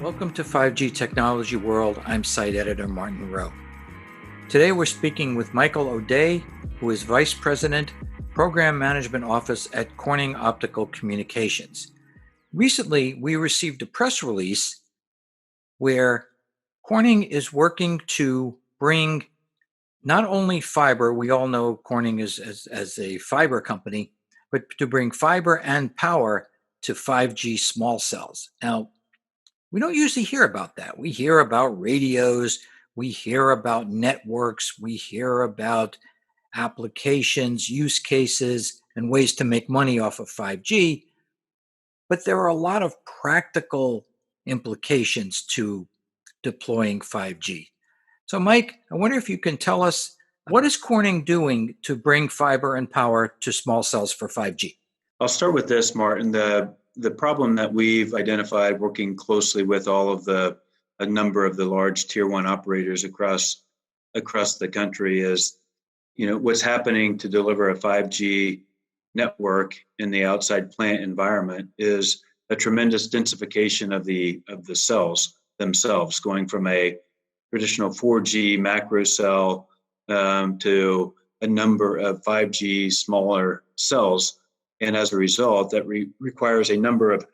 Welcome to 5G Technology World. I'm site editor Martin Rowe. Today we're speaking with Michael O'Day, who is Vice President, Program Management Office at Corning Optical Communications. Recently, we received a press release where Corning is working to bring not only fiber, we all know Corning is as a fiber company, but to bring fiber and power to 5G small cells. Now, we don't usually hear about that. We hear about radios, we hear about networks, we hear about applications, use cases, and ways to make money off of 5G. But there are a lot of practical implications to deploying 5G. So, Mike, I wonder if you can tell us, what is Corning doing to bring fiber and power to small cells for 5G? I'll start with this, Martin. The problem that we've identified working closely with a number of the large tier one operators across the country is, what's happening to deliver a 5G network in the outside plant environment is a tremendous densification of the cells themselves, going from a traditional 4G macro cell to a number of 5G smaller cells. And as a result, that requires a number of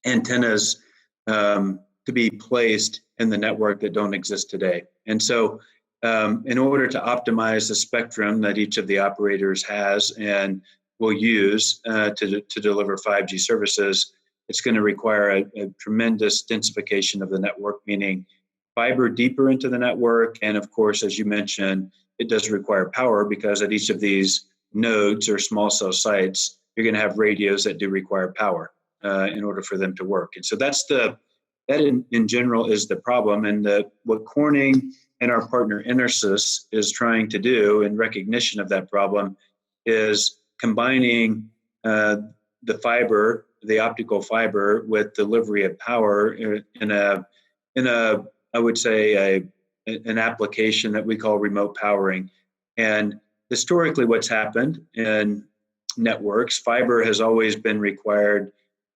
antennas to be placed in the network that don't exist today. And so in order to optimize the spectrum that each of the operators has and will use to deliver 5G services, it's going to require a tremendous densification of the network, meaning fiber deeper into the network. And of course, as you mentioned, it does require power because at each of these nodes or small cell sites, you're going to have radios that do require power in order for them to work. And so that in general is the problem. And what Corning and our partner Intersys is trying to do in recognition of that problem is combining the fiber, the optical fiber, with delivery of power in a I would say an application that we call remote powering. And historically, what's happened in networks, fiber has always been required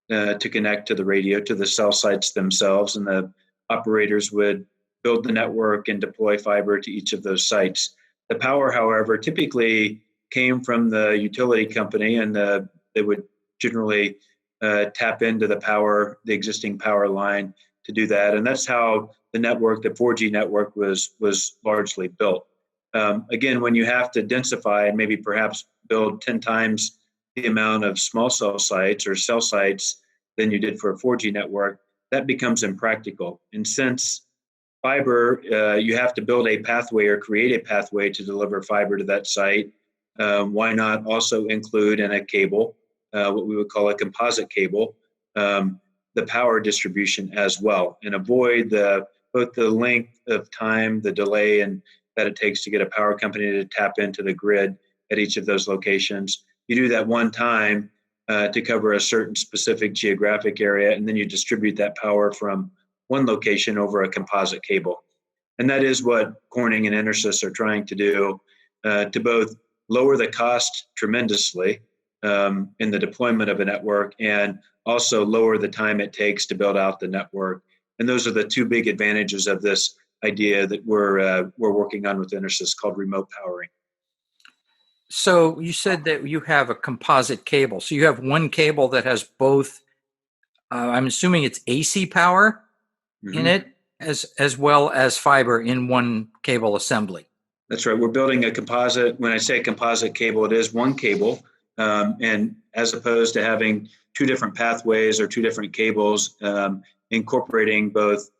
to connect to the radio, to the cell sites themselves, and the operators would build the network and deploy fiber to each of those sites. The power, however, typically came from the utility company, and they would generally tap into the existing power line to do that. And that's how the 4G network was largely built. Again, when you have to densify and maybe perhaps build 10 times the amount of small cell sites or cell sites than you did for a 4G network, that becomes impractical. And since fiber, you have to build a pathway or create a pathway to deliver fiber to that site, why not also include in a cable, what we would call a composite cable, the power distribution as well, and avoid both the length of time, the delay, and that it takes to get a power company to tap into the grid at each of those locations. You do that one time to cover a certain specific geographic area, and then you distribute that power from one location over a composite cable. And that is what Corning and Intersys are trying to do to both lower the cost tremendously in the deployment of a network and also lower the time it takes to build out the network. And those are the two big advantages of this idea that we're working on with Intersys called remote powering. So you said that you have a composite cable. So you have one cable that has both, I'm assuming it's AC power in it, as well as fiber in one cable assembly. That's right. We're building a composite. When I say composite cable, it is one cable. And as opposed to having two different pathways or two different cables, incorporating both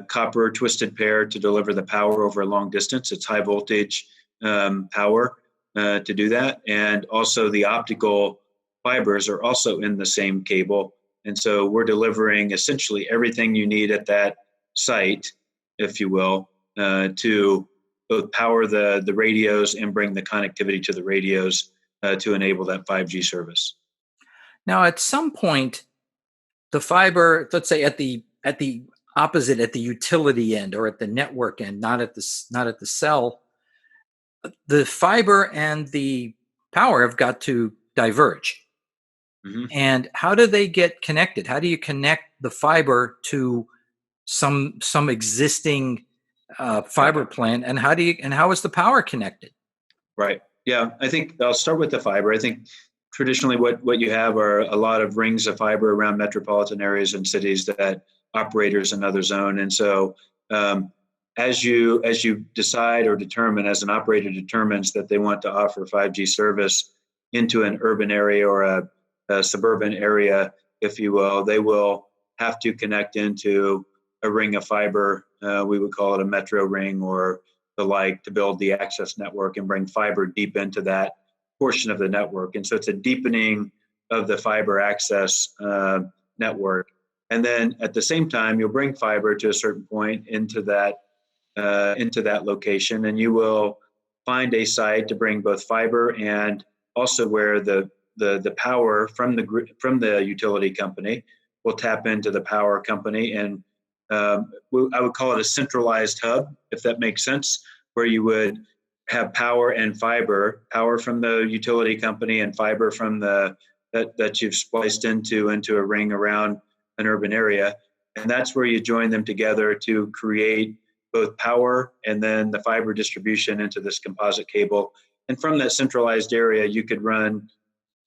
copper twisted pair to deliver the power over a long distance. It's high voltage power to do that. And also the optical fibers are also in the same cable. And so we're delivering essentially everything you need at that site, if you will, to both power the radios and bring the connectivity to the radios to enable that 5G service. Now, at some point, the fiber, let's say at the opposite, at the utility end or at the network end, not at the cell, the fiber and the power have got to diverge. Hmm. And how do they get connected? How do you connect the fiber to some existing Right. fiber plant, and how is the power connected? Right. Yeah. I think I'll start with the fiber. I think traditionally what you have are a lot of rings of fiber around metropolitan areas and cities that operators and others own. And so um, as you decide or determine, as an operator determines that they want to offer 5G service into an urban area or a suburban area, if you will, they will have to connect into a ring of fiber. We would call it a metro ring or the like, to build the access network and bring fiber deep into that portion of the network. And so it's a deepening of the fiber access network. And then at the same time, you'll bring fiber to a certain point into that location, and you will find a site to bring both fiber and also where the power from the utility company will tap into the power company. And I would call it a centralized hub, if that makes sense, where you would have power and fiber, power from the utility company and fiber from that you've spliced into a ring around an urban area. And that's where you join them together to create both power and then the fiber distribution into this composite cable. And from that centralized area, you could run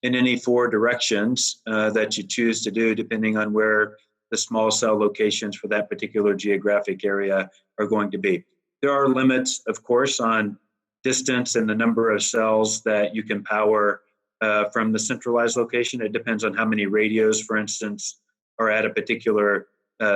in any four directions that you choose to do, depending on where the small cell locations for that particular geographic area are going to be. There are limits, of course, on distance and the number of cells that you can power from the centralized location. It depends on how many radios, for instance, are at a particular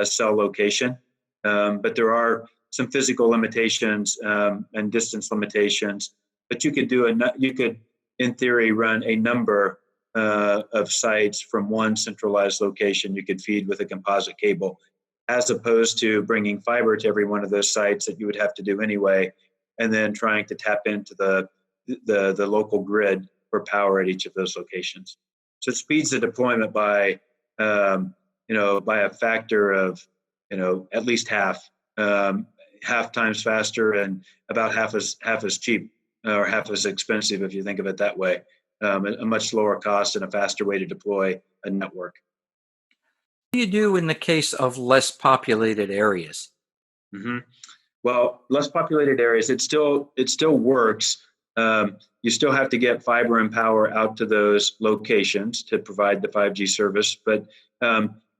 cell location. But there are some physical limitations and distance limitations. But you could, in theory, run a number of sites from one centralized location you could feed with a composite cable, as opposed to bringing fiber to every one of those sites that you would have to do anyway, and then trying to tap into the local grid for power at each of those locations. So it speeds the deployment by by a factor of at least half times faster, and about half as cheap or half as expensive if you think of it that way. A much lower cost and a faster way to deploy a network. What do you do in the case of less populated areas? Hmm. Well, less populated areas, it still works. You still have to get fiber and power out to those locations to provide the 5G service. But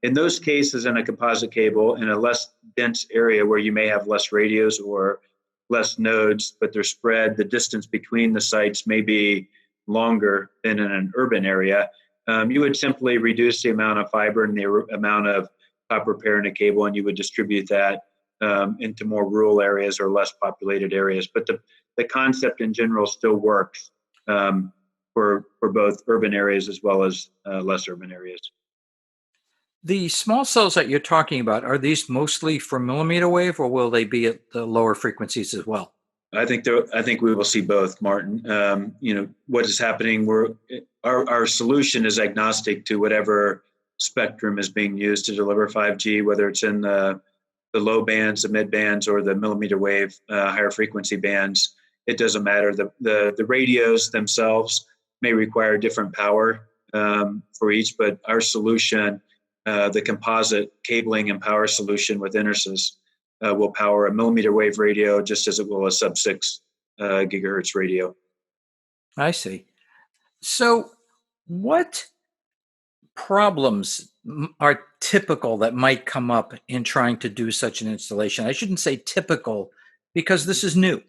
in those cases, in a composite cable, in a less dense area where you may have less radios or less nodes, but they're spread, the distance between the sites may be longer than in an urban area. You would simply reduce the amount of fiber and the amount of copper pair in a cable, and you would distribute that into more rural areas or less populated areas. But the concept in general still works for both urban areas as well as less urban areas. The small cells that you're talking about, are these mostly for millimeter wave, or will they be at the lower frequencies as well? I think we will see both, Martin. What is happening? Our solution is agnostic to whatever spectrum is being used to deliver 5G, whether it's in the low bands, the mid bands, or the millimeter wave higher frequency bands. It doesn't matter. The radios themselves may require different power for each, but our solution, the composite cabling and power solution with Intersys, will power a millimeter wave radio just as it will a sub-6 gigahertz radio. I see. So, what problems are typical that might come up in trying to do such an installation? I shouldn't say typical because this is new.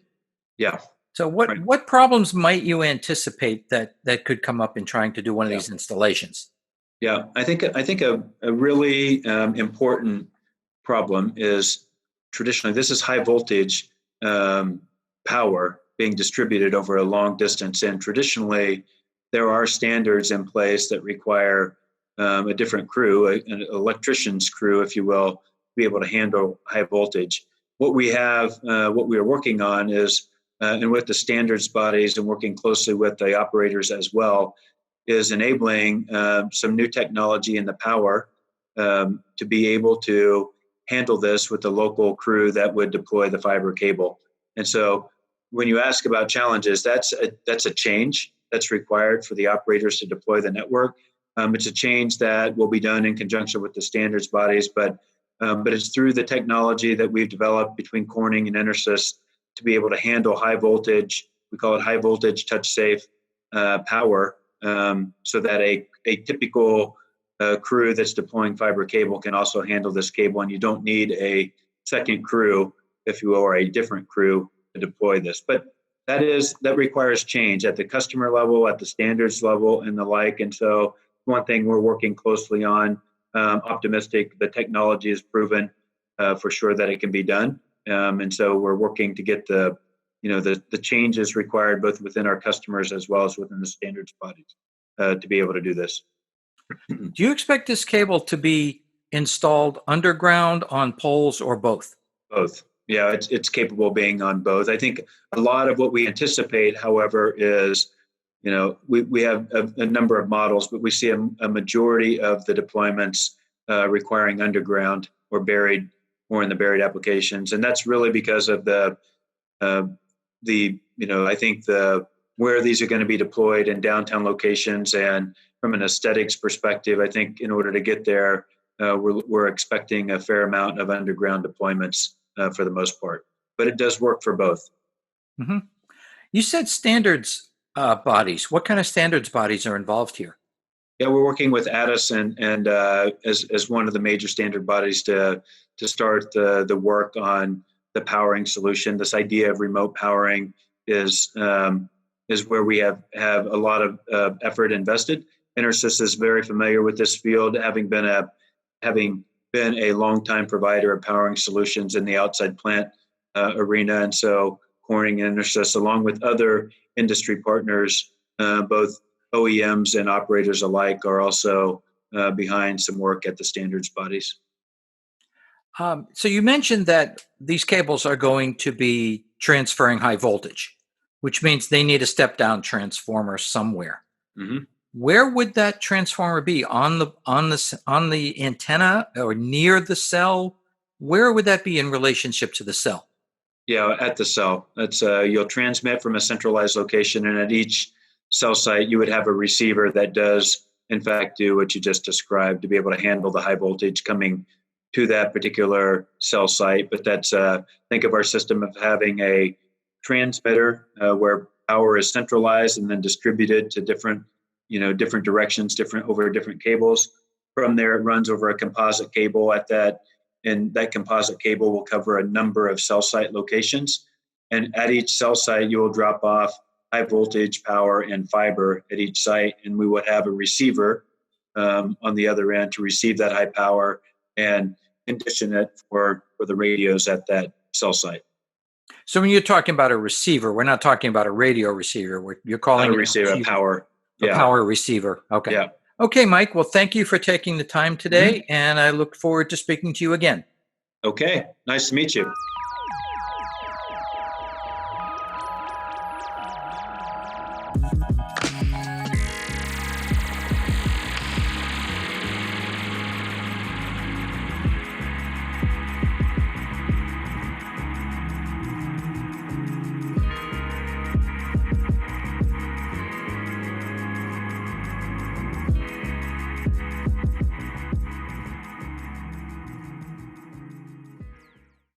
Yeah, So, what right. what problems might you anticipate that could come up in trying to do one of Yeah, these installations? yeah. I think a really important problem is traditionally this is high voltage um, power being distributed over a long distance, and traditionally there are standards in place that require a different crew, an electrician's crew, if you will, to be able to handle high voltage. What we are working on is, and with the standards bodies and working closely with the operators as well, is enabling some new technology in the power to be able to handle this with the local crew that would deploy the fiber cable. And so when you ask about challenges, that's a change that's required for the operators to deploy the network. It's a change that will be done in conjunction with the standards bodies, but it's through the technology that we've developed between Corning and EnerSys to be able to handle high voltage. We call it high voltage touch safe power, so that a typical crew that's deploying fiber cable can also handle this cable, and you don't need a second crew, if you will, or a different crew to deploy this. But that requires change at the customer level, at the standards level, and the like. And so one thing we're working closely on, optimistic, the technology is proven for sure that it can be done. And so we're working to get the changes required both within our customers as well as within the standards bodies to be able to do this. Do you expect this cable to be installed underground, on poles, or both? Both. Yeah, it's capable of being on both. I think a lot of what we anticipate, however, is, we have a number of models, but we see a majority of the deployments requiring underground or buried, or in the buried applications. And that's really because of I think where these are going to be deployed in downtown locations, and from an aesthetics perspective, I think in order to get there, we're expecting a fair amount of underground deployments for the most part. But it does work for both. Mm-hmm. You said standards bodies. What kind of standards bodies are involved here? Yeah, we're working with ATIS and as one of the major standard bodies to start the work on the powering solution. This idea of remote powering is where we have a lot of effort invested. EnerSys is very familiar with this field, having been a longtime provider of powering solutions in the outside plant arena. And so Corning and EnerSys, along with other industry partners, both OEMs and operators alike, are also behind some work at the standards bodies. So you mentioned that these cables are going to be transferring high voltage, which means they need a step-down transformer somewhere. Mm-hmm. Where would that transformer be? On the antenna or near the cell? Where would that be in relationship to the cell? Yeah, at the cell. That's you'll transmit from a centralized location, and at each cell site, you would have a receiver that does, in fact, do what you just described, to be able to handle the high voltage coming to that particular cell site. But that's think of our system of having a transmitter where power is centralized and then distributed to different directions, over different cables. From there, it runs over a composite cable and that composite cable will cover a number of cell site locations. And at each cell site, you will drop off high voltage power and fiber at each site. And we would have a receiver on the other end to receive that high power and condition it for the radios at that cell site. So when you're talking about a receiver, we're not talking about a radio receiver. You're calling a receiver, a power. A power receiver. Okay. Yeah. Okay, Mike. Well, thank you for taking the time today, and I look forward to speaking to you again. Okay. Nice to meet you.